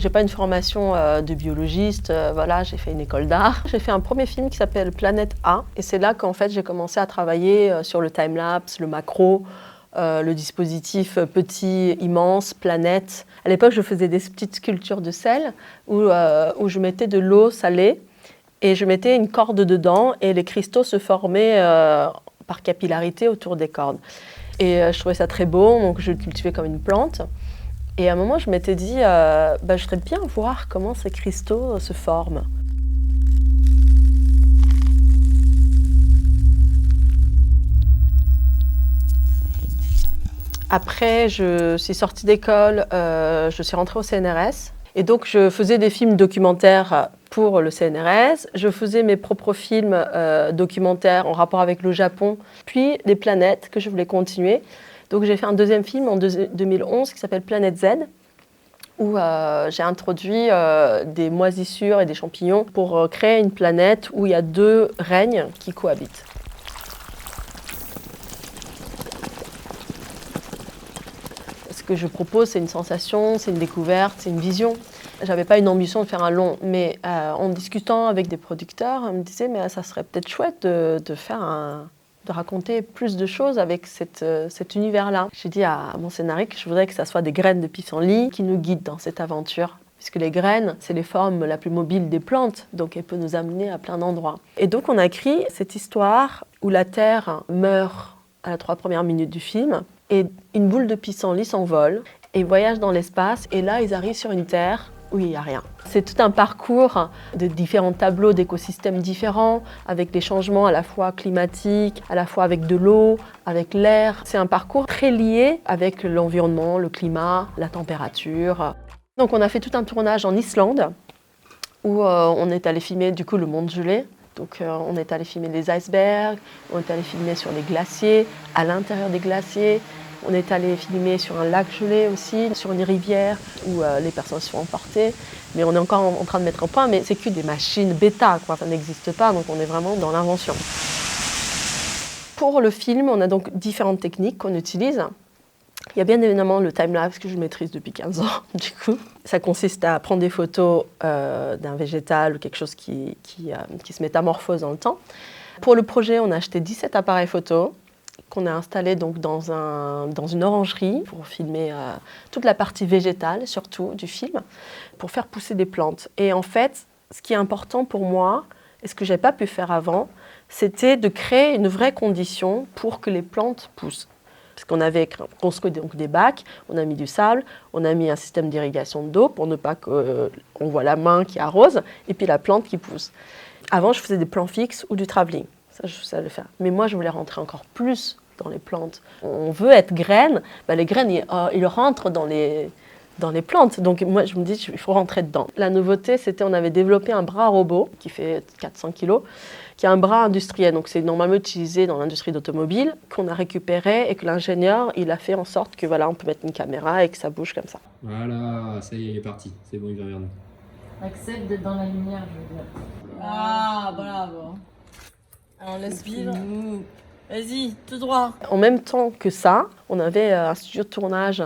J'ai pas une formation de biologiste, voilà, j'ai fait une école d'art. J'ai fait un premier film qui s'appelle Planète A et c'est là qu'en fait j'ai commencé à travailler sur le time-lapse, le macro, le dispositif petit, immense, planète. À l'époque, je faisais des petites sculptures de sel où je mettais de l'eau salée et je mettais une corde dedans et les cristaux se formaient par capillarité autour des cordes. Et je trouvais ça très beau, donc je le cultivais comme une plante. Et à un moment, je m'étais dit, je voudrais bien voir comment ces cristaux se forment. Après, je suis sortie d'école, je suis rentrée au CNRS. Et donc, je faisais des films documentaires pour le CNRS. Je faisais mes propres films documentaires en rapport avec le Japon, puis les planètes que je voulais continuer. Donc, j'ai fait un deuxième film en 2011 qui s'appelle Planète Z, où j'ai introduit des moisissures et des champignons pour créer une planète où il y a deux règnes qui cohabitent. Ce que je propose, c'est une sensation, c'est une découverte, c'est une vision. J'avais pas une ambition de faire un long, mais en discutant avec des producteurs, on me disait mais ça serait peut-être chouette de raconter plus de choses avec cet univers-là. J'ai dit à mon scénariste que je voudrais que ça soit des graines de pissenlit qui nous guident dans cette aventure. Puisque les graines, c'est les formes la plus mobile des plantes, donc elles peuvent nous amener à plein d'endroits. Et donc on a écrit cette histoire où la Terre meurt à la 3 premières minutes du film, et une boule de pissenlit s'envole et voyage dans l'espace, et là ils arrivent sur une Terre où il n'y a rien. C'est tout un parcours de différents tableaux d'écosystèmes différents, avec des changements à la fois climatiques, à la fois avec de l'eau, avec l'air. C'est un parcours très lié avec l'environnement, le climat, la température. Donc on a fait tout un tournage en Islande, où on est allé filmer du coup le monde gelé. Donc on est allé filmer les icebergs, on est allé filmer sur les glaciers, à l'intérieur des glaciers. On est allé filmer sur un lac gelé aussi, sur une rivière où les personnes se font emporter. Mais on est encore en train de mettre un point, mais c'est que des machines bêta, quoi. Ça n'existe pas, donc on est vraiment dans l'invention. Pour le film, on a donc différentes techniques qu'on utilise. Il y a bien évidemment le time-lapse que je maîtrise depuis 15 ans, du coup. Ça consiste à prendre des photos d'un végétal ou quelque chose qui se métamorphose dans le temps. Pour le projet, on a acheté 17 appareils photo qu'on a installés donc dans une orangerie pour filmer toute la partie végétale, surtout, du film, pour faire pousser des plantes. Et en fait, ce qui est important pour moi, et ce que je n'avais pas pu faire avant, c'était de créer une vraie condition pour que les plantes poussent. Parce qu'on avait construit donc des bacs, on a mis du sable, on a mis un système d'irrigation d'eau pour ne pas qu'on voit la main qui arrose, et puis la plante qui pousse. Avant, je faisais des plans fixes ou du travelling. Ça, je savais le faire. Mais moi, je voulais rentrer encore plus dans les plantes. On veut être graines, les graines, ils rentrent dans les plantes. Donc moi, je me dis, il faut rentrer dedans. La nouveauté, c'était on avait développé un bras robot qui fait 400 kg, qui est un bras industriel. Donc c'est normalement utilisé dans l'industrie d'automobile, qu'on a récupéré et que l'ingénieur, il a fait en sorte que voilà, on peut mettre une caméra et que ça bouge comme ça. Voilà, ça y est, il est parti. C'est bon, il va vers nous. Accepte d'être dans la lumière, je veux dire. Ah, bravo. Alors laisse vivre. Vas-y, tout droit. En même temps que ça, on avait un studio de tournage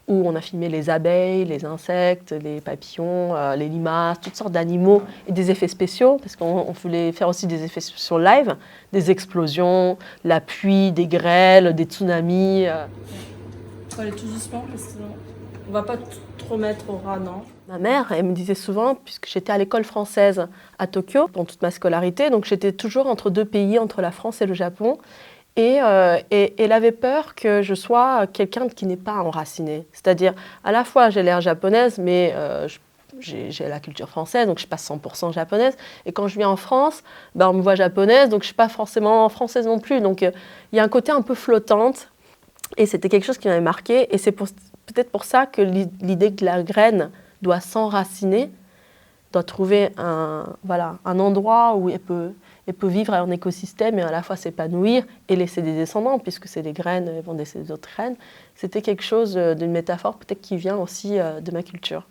où on a filmé les abeilles, les insectes, les papillons, les limaces, toutes sortes d'animaux et des effets spéciaux, parce qu'on voulait faire aussi des effets spéciaux live, des explosions, la pluie, des grêles, des tsunamis. Faut aller tout doucement parce que on va pas trop mettre au ras, non. Ma mère, elle me disait souvent, puisque j'étais à l'école française à Tokyo, pendant toute ma scolarité, donc j'étais toujours entre deux pays, entre la France et le Japon, et elle avait peur que je sois quelqu'un qui n'est pas enraciné. C'est-à-dire, à la fois, j'ai l'air japonaise, mais j'ai la culture française, donc je suis pas 100% japonaise. Et quand je viens en France, on me voit japonaise, donc je suis pas forcément française non plus. Donc il y a un côté un peu flottante, et c'était quelque chose qui m'avait marqué. Et c'est peut-être pour ça que l'idée que la graine doit s'enraciner, doit trouver un endroit où elle peut vivre en écosystème et à la fois s'épanouir et laisser des descendants, puisque c'est des graines, elles vont laisser d'autres graines. C'était quelque chose d'une métaphore peut-être qui vient aussi de ma culture.